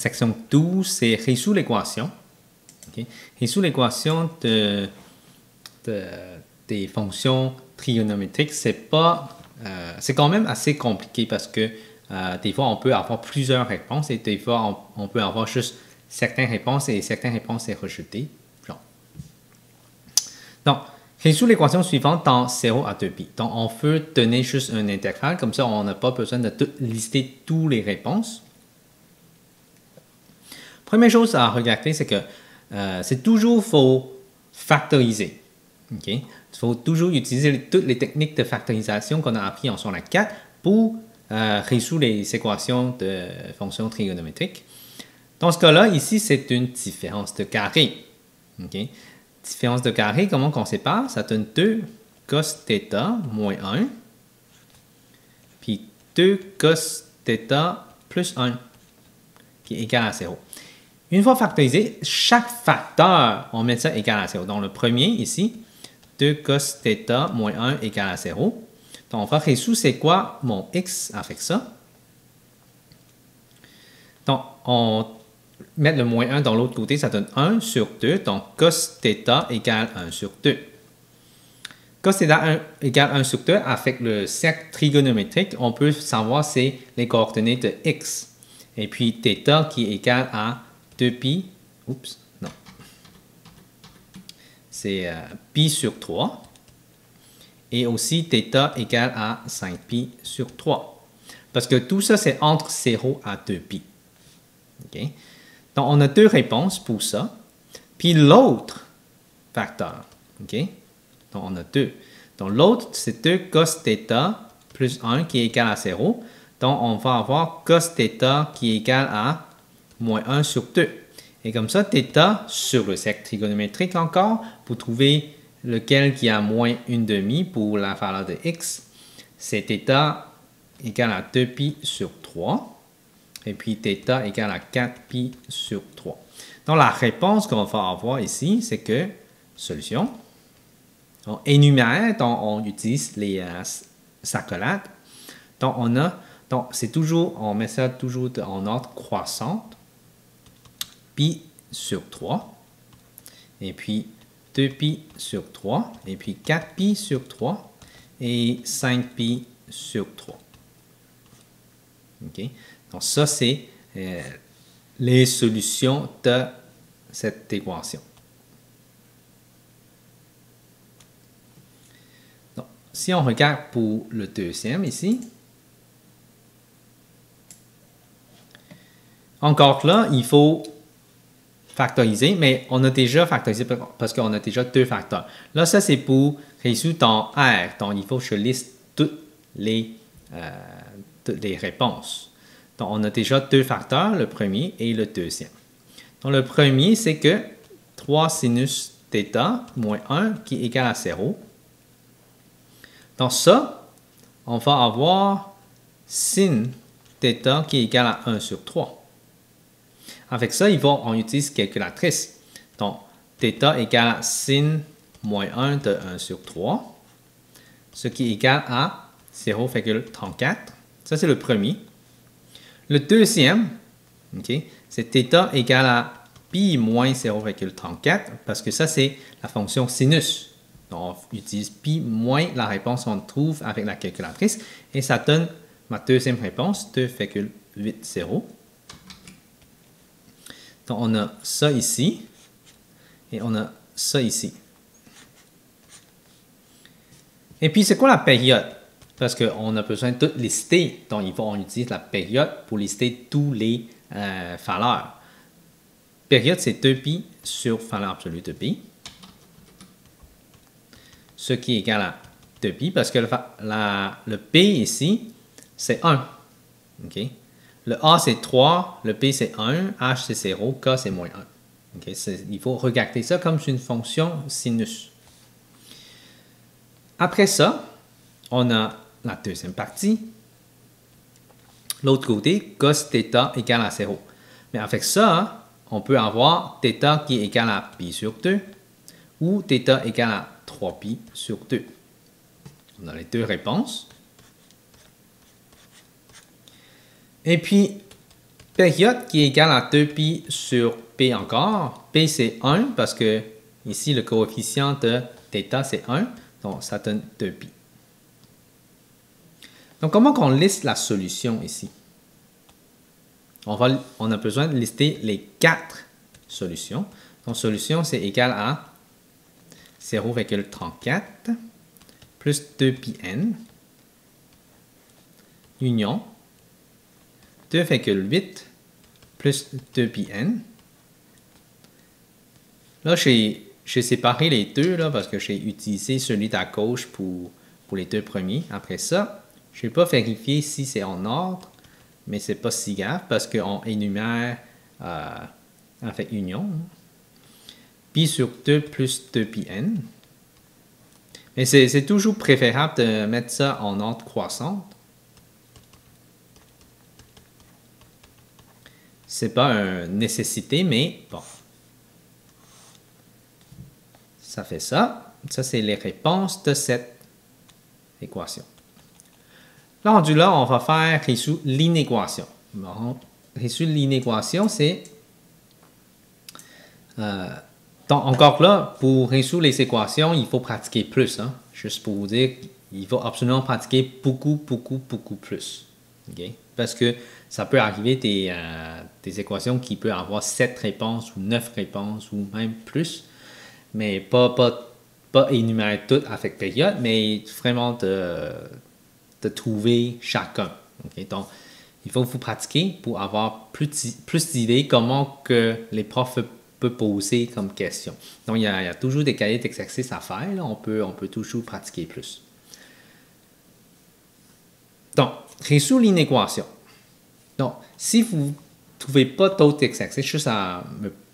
section 12, c'est résoudre l'équation. Okay? Résoudre l'équation des fonctions trigonométriques, c'est quand même assez compliqué parce que des fois, on peut avoir plusieurs réponses et des fois, on peut avoir juste certaines réponses et certaines réponses sont rejetées. Donc, résoudre l'équation suivante dans 0 à 2pi. Donc, on peut donner juste un intégral, comme ça, on n'a pas besoin de lister toutes les réponses. Première chose à regarder, c'est que c'est toujours faut factoriser. Okay? Il faut toujours utiliser toutes les techniques de factorisation qu'on a appris en secondaire 4 pour résoudre les équations de fonctions trigonométriques. Dans ce cas-là, ici, c'est une différence de carré. Okay? Différence de carré, comment on sépare? Ça donne 2 cos θ moins 1, puis 2 cos θ plus 1, qui est égal à 0. Une fois factorisé, chaque facteur, on met ça égal à 0. Donc, le premier, ici, 2 cos θ moins 1 égale à 0. Donc, on va résoudre c'est quoi mon x avec ça. Donc, on met le moins 1 dans l'autre côté, ça donne 1 sur 2. Donc, cos θ égale 1 sur 2. Cos θ égale 1 sur 2, avec le cercle trigonométrique, on peut savoir c'est les coordonnées de x. Et puis, θ qui est égal à 2pi. Oups, non. C'est pi sur 3. Et aussi, θ égale à 5pi sur 3. Parce que tout ça, c'est entre 0 à 2pi. Okay? Donc, on a deux réponses pour ça. Puis l'autre facteur. Okay? Donc, on a deux. Donc, l'autre, c'est 2 cos θ plus 1 qui est égal à 0. Donc, on va avoir cos θ qui est égal à moins 1 sur 2. Et comme ça, θ sur le cercle trigonométrique encore, pour trouver lequel qui a moins 1/2 pour la valeur de x, c'est θ égale à 2pi sur 3. Et puis θ égale à 4pi sur 3. Donc, la réponse qu'on va avoir ici, c'est que, solution, on énumère, donc on utilise les accolades. Donc, on met ça toujours en ordre croissante. Pi sur 3. Et puis 2pi sur 3. Et puis 4pi sur 3. Et 5pi sur 3. OK? Donc, ça, c'est les solutions de cette équation. Donc, si on regarde pour le deuxième ici, encore là, il faut factoriser, mais on a déjà factorisé parce qu'on a déjà deux facteurs. Là, ça, c'est pour résoudre dans R. Donc, il faut que je liste toutes les réponses. Donc, on a déjà deux facteurs, le premier et le deuxième. Donc, le premier, c'est que 3 sinus θ moins 1 qui est égal à 0. Donc, ça, on va avoir sin θ qui est égal à 1 sur 3. Avec ça, on utilise calculatrice. Donc, θ égale à sin moins 1 de 1 sur 3, ce qui est égal à 0,34. Ça, c'est le premier. Le deuxième, okay, c'est θ égale à pi moins 0,34, parce que ça, c'est la fonction sinus. Donc, on utilise pi moins la réponse qu'on trouve avec la calculatrice, et ça donne ma deuxième réponse, 2,80. Donc, on a ça ici, et on a ça ici. Et puis, c'est quoi la période? Parce qu'on a besoin de tout lister. Donc, on utilise la période pour lister tous les valeurs. Période, c'est 2pi sur valeur absolue de pi. Ce qui est égal à 2pi, parce que le p ici, c'est 1. Okay? Le a, c'est 3, le p, c'est 1, h, c'est 0, k, c'est moins 1. Okay? Il faut regarder ça comme une fonction sinus. Après ça, on a la deuxième partie. L'autre côté, cos θ égale à 0. Mais avec ça, on peut avoir θ qui est égal à pi sur 2 ou θ égale à 3pi sur 2. On a les deux réponses. Et puis, Période qui est égale à 2pi sur p encore. P c'est 1 parce que ici le coefficient de θ c'est 1, donc ça donne 2pi. Donc comment on liste la solution ici? On a besoin de lister les 4 solutions. Donc solution c'est égal à 0,34 plus 2πn union 2,8 plus 2πn. Là, j'ai séparé les deux là, parce que j'ai utilisé celui d'à gauche pour les deux premiers. Après ça, je n'ai pas vérifié si c'est en ordre, mais c'est pas si grave parce qu'on énumère avec union. Pi sur 2 plus 2πn. Mais c'est toujours préférable de mettre ça en ordre croissante. C'est pas une nécessité, mais bon. Ça fait ça. Ça, c'est les réponses de cette équation. Là, rendu là, on va faire résoudre l'inéquation. Bon, résoudre l'inéquation, c'est... encore là, pour résoudre les équations, il faut pratiquer plus. Hein? Juste pour vous dire, il faut absolument pratiquer beaucoup plus. Okay? Parce que ça peut arriver des équations qui peuvent avoir 7 réponses ou 9 réponses ou même plus. Mais pas énumérer toutes avec période, mais vraiment de trouver chacun. Okay? Donc, il faut vous pratiquer pour avoir plus d'idées comment que les profs peuvent poser comme question. Donc, il y a toujours des cahiers d'exercices à faire. Là. On peut toujours pratiquer plus. Donc, résoudre l'inéquation. Donc, si vous ne trouvez pas d'autres exercices, juste à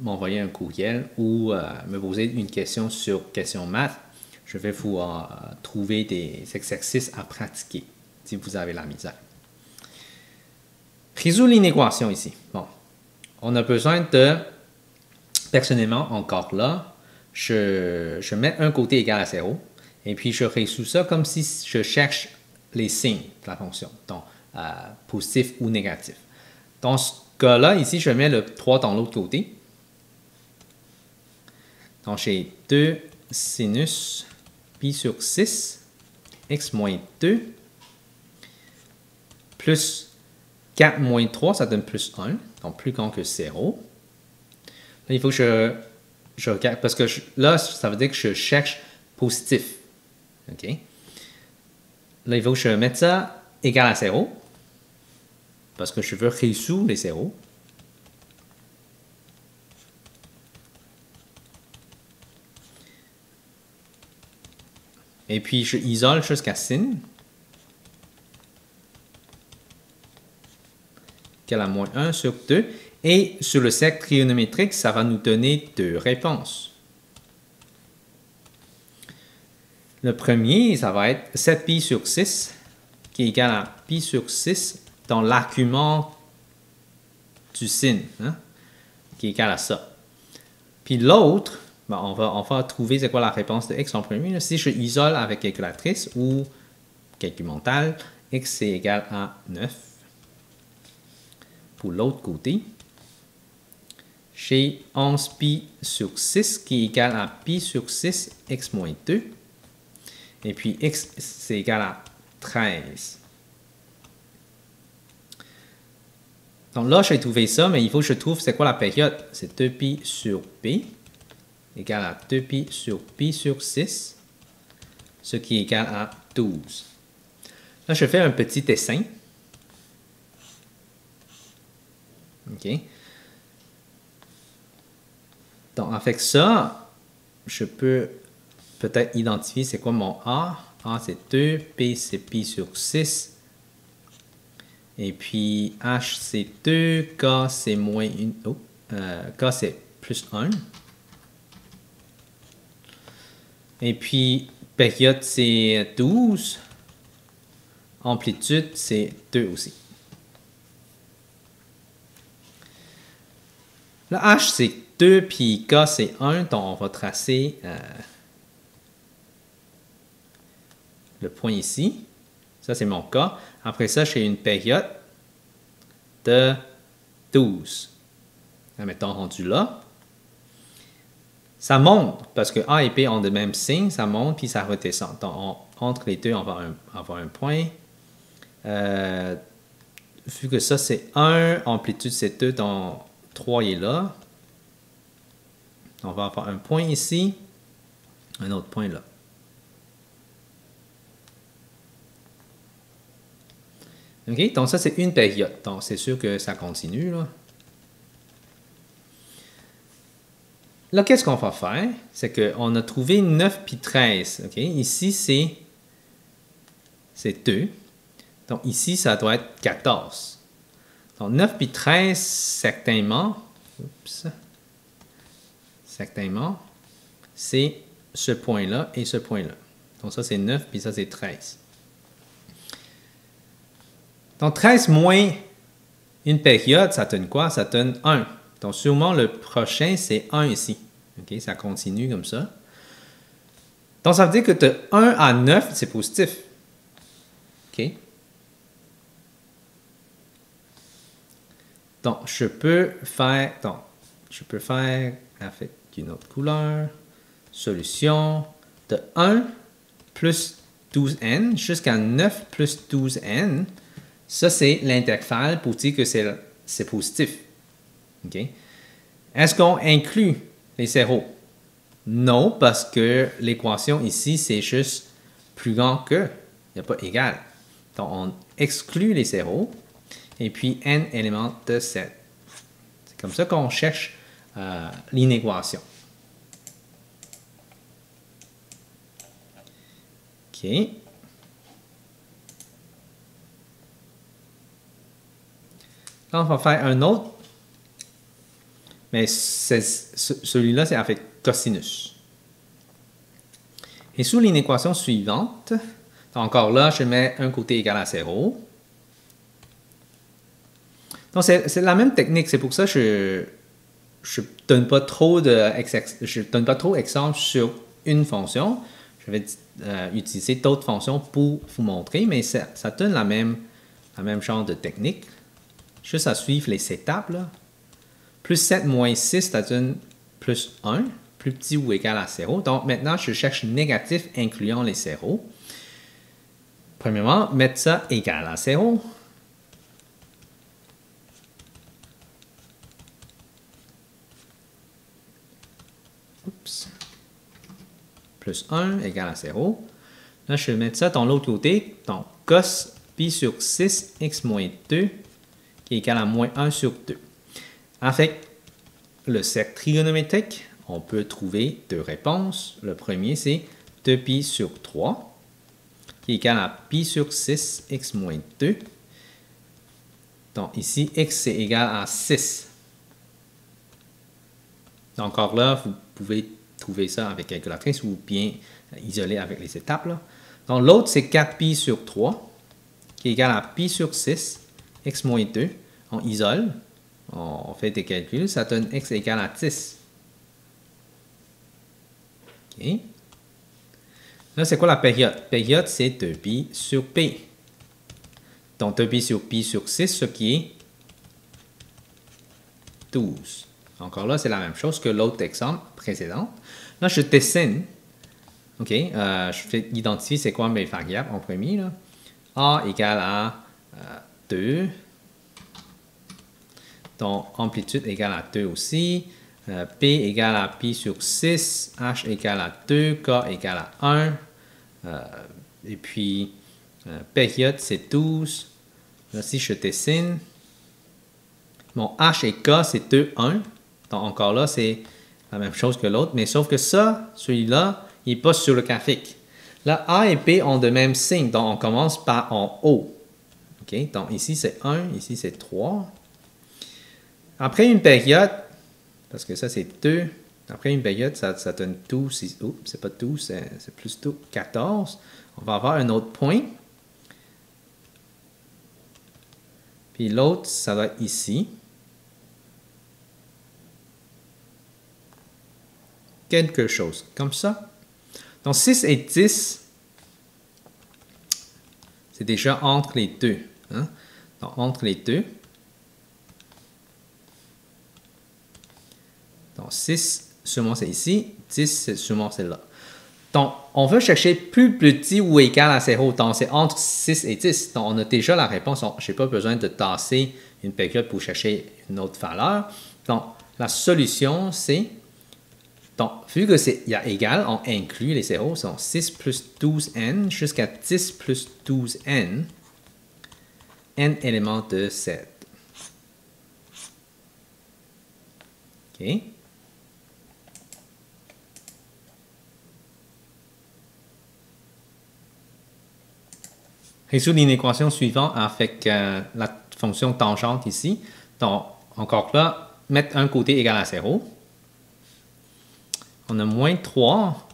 m'envoyer un courriel ou me poser une question sur question maths, je vais vous trouver des exercices à pratiquer si vous avez la misère. Résoudre l'inéquation ici. Bon, on a besoin de, personnellement, encore là, je mets un côté égal à 0 et puis je résous ça comme si je cherche les signes de la fonction, donc positif ou négatif. Dans ce cas-là, ici, je mets le 3 dans l'autre côté. Donc, j'ai 2 sinus pi sur 6, x moins 2, plus 4 moins 3, ça donne plus 1, donc plus grand que 0. Là, il faut que je regarde, parce que là, ça veut dire que je cherche positif. OK? Là, il faut que je mette ça égal à 0, parce que je veux résoudre les zéros. Et puis, je isole jusqu'à sin, égale à moins 1 sur 2. Et sur le cercle trigonométrique, ça va nous donner deux réponses. Le premier, ça va être 7pi sur 6, qui est égal à pi sur 6 dans l'argument du sin, hein, qui est égal à ça. Puis l'autre, ben on va trouver c'est quoi la réponse de x en premier. Là. Si je isole avec calculatrice ou calcul mental, x est égal à 9. Pour l'autre côté, j'ai 11pi sur 6 qui est égal à pi sur 6, x moins 2. Et puis x, c'est égal à 13. Donc là, j'ai trouvé ça, mais il faut que je trouve c'est quoi la période. C'est 2pi sur p, égale à 2pi sur 6, ce qui est égal à 12. Là, je fais un petit dessin. OK. Donc, avec ça, je peux peut-être identifier c'est quoi mon A. A, c'est 2, P, c'est pi sur 6. Et puis, H, c'est 2, K, c'est moins 1. Oh, K, c'est plus 1. Et puis, période, c'est 12. Amplitude, c'est 2 aussi. Là, H, c'est 2, puis K, c'est 1. Donc, on va tracer le point ici. Ça, c'est mon K. Après ça, j'ai une période de 12. Mettons rendu là. Ça monte, parce que A et P ont le même signe, ça monte puis ça redescend. Donc, entre les deux, on va avoir un point. Vu que ça, c'est 1, amplitude, c'est 2, donc 3 est là. On va avoir un point ici, un autre point là. OK, donc ça, c'est une période. Donc, c'est sûr que ça continue, là. Là, qu'est-ce qu'on va faire? C'est qu'on a trouvé 9 puis 13. OK? Ici, c'est 2. Donc, ici, ça doit être 14. Donc, 9 puis 13, certainement, c'est ce point-là et ce point-là. Donc, ça, c'est 9 puis ça, c'est 13. Donc, 13 moins une période, ça donne quoi? Ça donne 1. Donc, sûrement, le prochain, c'est 1 ici. OK? Ça continue comme ça. Donc, ça veut dire que de 1 à 9, c'est positif. OK? Donc, je peux faire avec une autre couleur, solution de 1 plus 12n jusqu'à 9 plus 12n. Ça, c'est l'intervalle pour dire que c'est positif. Okay? Est-ce qu'on inclut les zéros? Non, parce que l'équation ici, c'est juste plus grand que. Il n'y a pas égal. Donc, on exclut les zéros. Et puis, n éléments de 7. C'est comme ça qu'on cherche l'inéquation. OK. Là, on va faire un autre. Mais celui-là, c'est avec cosinus. Et sous l'inéquation suivante, encore là, je mets un côté égal à 0. Donc, c'est la même technique. C'est pour ça que je ne donne pas trop d'exemples sur une fonction. Je vais utiliser d'autres fonctions pour vous montrer, mais ça donne la même genre de technique. Juste à suivre les étapes. Là. Plus 7 moins 6, ça donne plus 1, plus petit ou égal à 0. Donc, maintenant, je cherche négatif incluant les zéros. Premièrement, mettre ça égal à 0. Oups. Plus 1 égale à 0. Là, je vais mettre ça dans l'autre côté. Donc, cos pi sur 6, x moins 2, qui est égal à moins 1 sur 2. Avec le cercle trigonométrique, on peut trouver deux réponses. Le premier, c'est 2pi sur 3, qui est égal à pi sur 6, x moins 2. Donc, ici, x, c'est égal à 6. Encore là, vous pouvez trouver ça avec calculatrice ou bien isoler avec les étapes. Là. Donc, l'autre, c'est 4pi sur 3, qui est égal à pi sur 6, x moins 2. On isole, on fait des calculs, ça donne x égale à 10. OK. Là, c'est quoi la période? Période, c'est 2pi sur p. Donc, 2pi sur pi sur 6, ce qui est 12. Encore là, c'est la même chose que l'autre exemple précédent. Là, je dessine. OK. Je vais identifier c'est quoi mes variables en premier. Là. A égale à 2. Donc, amplitude égale à 2 aussi. P égale à pi sur 6. H égale à 2. K égale à 1. Et puis, période, c'est 12. Là, si je dessine, mon H et K, c'est 2, 1. Donc, encore là, c'est la même chose que l'autre, mais sauf que ça, celui-là, il n'est pas sur le graphique. Là, A et P ont le même signe, donc on commence par en haut. OK? Donc, ici, c'est 1, ici, c'est 3. Après une période, parce que ça, c'est 2, après une période, ça donne 12, c'est pas 12, c'est plus 12, 14. On va avoir un autre point. Puis l'autre, ça va être ici. Quelque chose comme ça. Donc, 6 et 10, c'est déjà entre les deux. Hein? Donc, entre les deux. Donc, 6, sûrement c'est ici. 10, c'est sûrement c'est là. Donc, on veut chercher plus petit ou égal à 0. Donc, c'est entre 6 et 10. Donc, on a déjà la réponse. Je n'ai pas besoin de tasser une période pour chercher une autre valeur. Donc, la solution, c'est... Donc, vu qu'il y a égal, on inclut les zéros. Donc, 6 plus 12n jusqu'à 10 plus 12n. N éléments de 7. OK. Résoudre l'inéquation suivante avec la fonction tangente ici. Donc, encore là, mettre un côté égal à 0. On a moins 3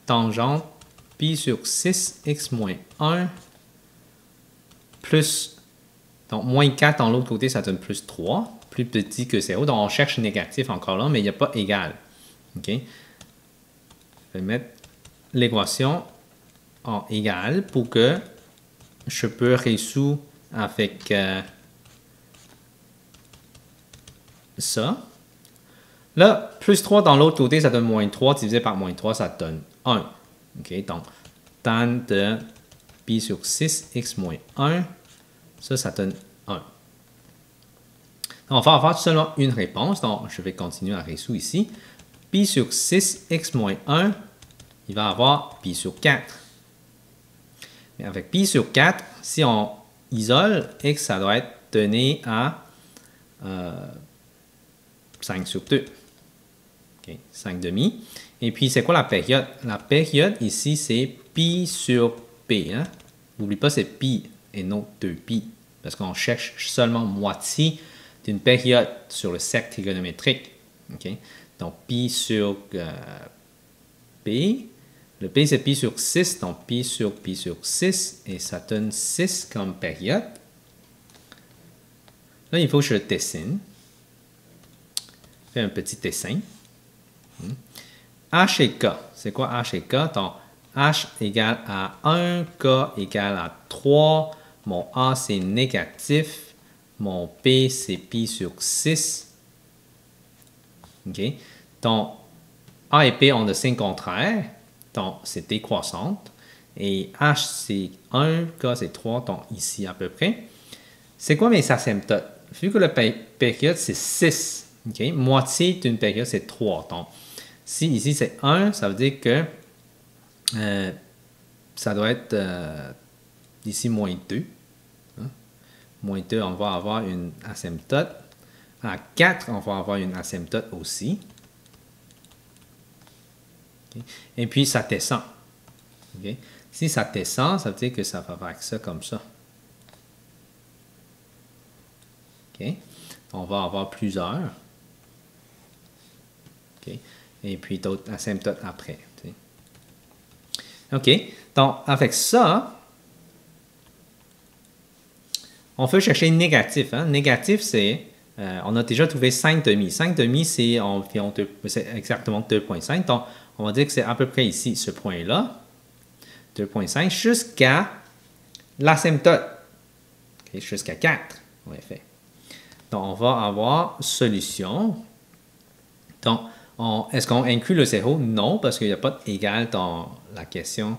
tangente pi sur 6x moins 1 plus, donc moins 4 dans l'autre côté, ça donne plus 3, plus petit que 0. Donc, on cherche négatif encore là, mais il n'y a pas égal. OK? Je vais mettre l'équation en égal pour que je peux résoudre avec ça. Là, plus 3 dans l'autre côté, ça donne moins 3 divisé par moins 3, ça donne 1. OK? Donc, tan de pi sur 6x moins 1, ça donne 1. Donc, on va avoir seulement une réponse. Donc, je vais continuer à résoudre ici. Pi sur 6x moins 1, il va avoir pi sur 4. Mais avec pi sur 4, si on isole, x, ça doit être donné à 5 sur 2. Okay, 5 demi. Et puis, c'est quoi la période? La période ici, c'est pi sur p. Hein? N'oublie pas, c'est pi et non 2pi. Parce qu'on cherche seulement moitié d'une période sur le cercle trigonométrique. Okay? Donc, pi sur p. Le p, c'est pi sur 6. Donc, pi sur 6. Et ça donne 6 comme période. Là, il faut que je dessine. Je fais un petit dessin. H et K. C'est quoi H et K? Donc, H égale à 1, K égale à 3. Mon A, c'est négatif. Mon P, c'est pi sur 6. OK? Donc, A et P ont le signe contraire. Donc, c'est décroissante. Et H, c'est 1, K, c'est 3. Donc, ici, à peu près. C'est quoi mes asymptotes? Vu que la période, c'est 6. Okay? Moitié d'une période, c'est 3. Donc, si ici, c'est 1, ça veut dire que ça doit être ici moins 2. Hein? Moins 2, on va avoir une asymptote. À 4, on va avoir une asymptote aussi. Okay? Et puis, ça descend. Okay? Si ça descend, ça veut dire que ça va faire ça comme ça. Okay? On va avoir plusieurs. Okay? Et puis d'autres asymptotes après. T'sais. OK. Donc, avec ça, on peut chercher négatif. Hein? Négatif, c'est, on a déjà trouvé 5 demi. 5 demi, c'est exactement 2,5. Donc, on va dire que c'est à peu près ici, ce point-là. 2,5 jusqu'à l'asymptote. Okay? Jusqu'à 4, en effet. Donc, on va avoir solution. Donc, est-ce qu'on inclut le 0? Non, parce qu'il n'y a pas d'égal dans la question,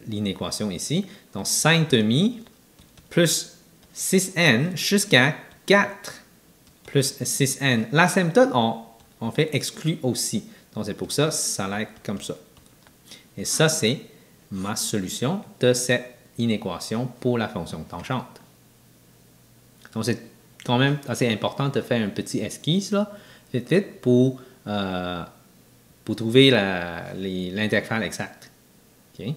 l'inéquation ici. Donc, 5 demi plus 6n jusqu'à 4 plus 6n. L'asymptote, on fait exclu aussi. Donc, c'est pour ça, ça va être comme ça. Et ça, c'est ma solution de cette inéquation pour la fonction tangente. Donc, c'est quand même assez important de faire un petit esquisse, là, vite, pour trouver l'intervalle exact. Okay?